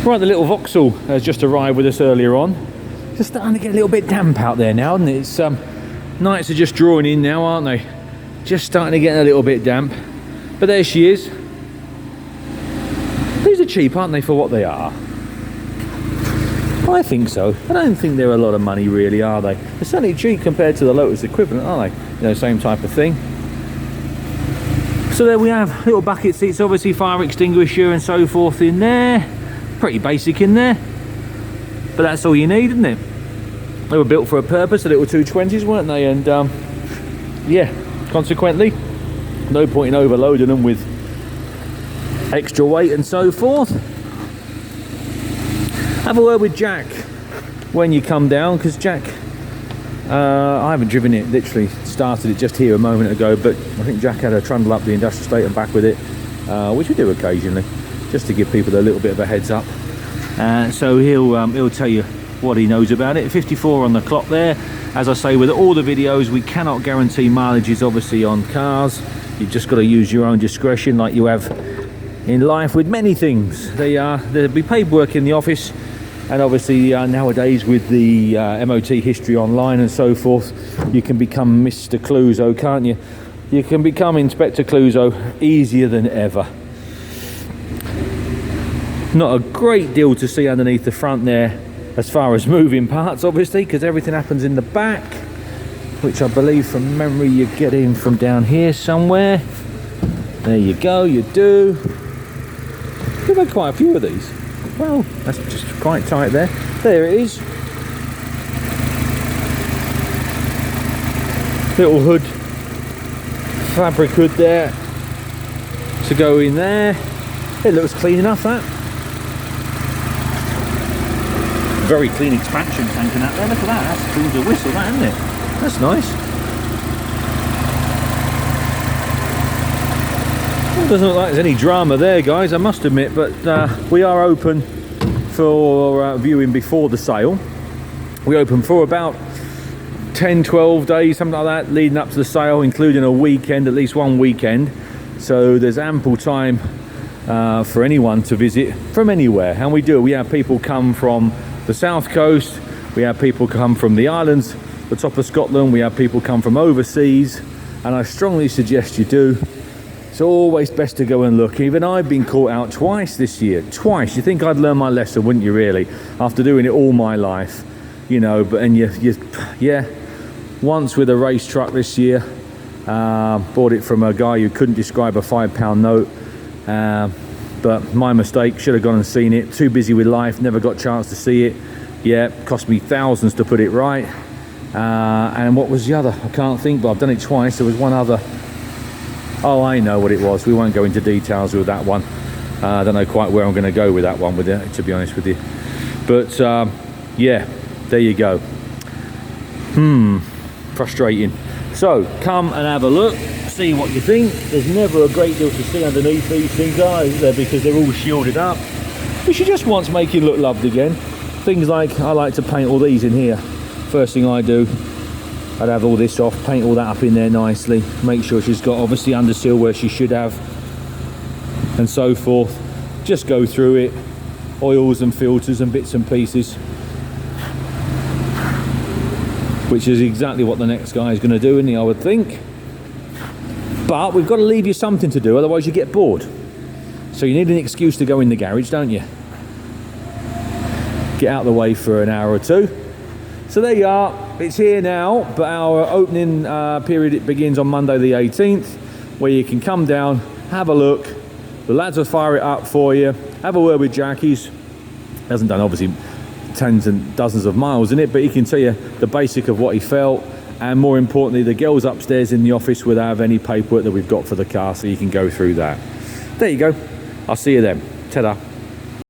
Right, the little Vauxhall has just arrived with us earlier on. Just starting to get a little bit damp out there now, isn't it? It's nights are just drawing in now, aren't they? Just starting to get a little bit damp. But there she is. These are cheap, aren't they, for what they are? I think so. I don't think they're a lot of money really, are they? They're certainly cheap compared to the Lotus equivalent, aren't they? You know, same type of thing. So there we have, little bucket seats, obviously fire extinguisher and so forth in there. Pretty basic in there. But that's all you need, isn't it? They were built for a purpose, the little 220s, weren't they? And yeah, consequently, no point in overloading them with extra weight and so forth. Have a word with Jack when you come down, because Jack, I haven't driven it, literally started it just here a moment ago, but I think Jack had a trundle up the industrial estate and back with it, which we do occasionally, just to give people a little bit of a heads up. So he'll tell you what he knows about it. 54 on the clock there. As I say, with all the videos, we cannot guarantee mileages obviously on cars. You've just got to use your own discretion, like you have in life with many things. There'll be paperwork in the office, and obviously nowadays with the MOT history online and so forth, you can become Mr. Cluzo, can't you? You can become Inspector Cluzo easier than ever. Not a great deal to see underneath the front there as far as moving parts, obviously, because everything happens in the back, which I believe from memory you get in from down here somewhere. There you go, you do. We've had quite a few of these. Well, that's just quite tight there. There it is. Little hood, fabric hood there to go in there. It looks clean enough, that. Very clean expansion tank in that there. Look at that. That's cool as a whistle, that, isn't it? That's nice. Well, doesn't look like there's any drama there, guys, I must admit, but we are open for viewing before the sale. We open for about 10-12 days, something like that, leading up to the sale, including a weekend, at least one weekend. So there's ample time for anyone to visit from anywhere. And we have people come from the south coast, we have people come from the islands, the top of Scotland, we have people come from overseas, and I strongly suggest you do. It's always best to go and look. Even I've been caught out twice this year. Twice. You think I'd learn my lesson, wouldn't you, really? After doing it all my life. You know, but yeah. Once with a race truck this year. Bought it from a guy who couldn't describe a £5 note. But my mistake. Should have gone and seen it. Too busy with life. Never got a chance to see it. Yeah, cost me thousands to put it right. And what was the other? I can't think, but I've done it twice. There was one other. Oh, I know what it was. We won't go into details with that one. I don't know quite where I'm going to go with that one, with it, to be honest with you. But yeah, there you go. Frustrating. So come and have a look, see what you think. There's never a great deal to see underneath these things, are there? Because they're all shielded up. We should just once make it look loved again. Things like, I like to paint all these in here. First thing I do, I'd have all this off, paint all that up in there nicely, make sure she's got obviously under seal where she should have, and so forth. Just go through it, oils and filters and bits and pieces, which is exactly what the next guy is going to do, isn't he, I would think. But we've got to leave you something to do, otherwise you get bored. So you need an excuse to go in the garage, don't you? Get out of the way for an hour or two. So there you are, it's here now, but our opening period, it begins on Monday the 18th, where you can come down, have a look, the lads will fire it up for you, have a word with Jack. He hasn't done obviously tens and dozens of miles in it, but he can tell you the basic of what he felt, and more importantly, the girls upstairs in the office will have any paperwork that we've got for the car, so you can go through that. There you go, I'll see you then, ta-da.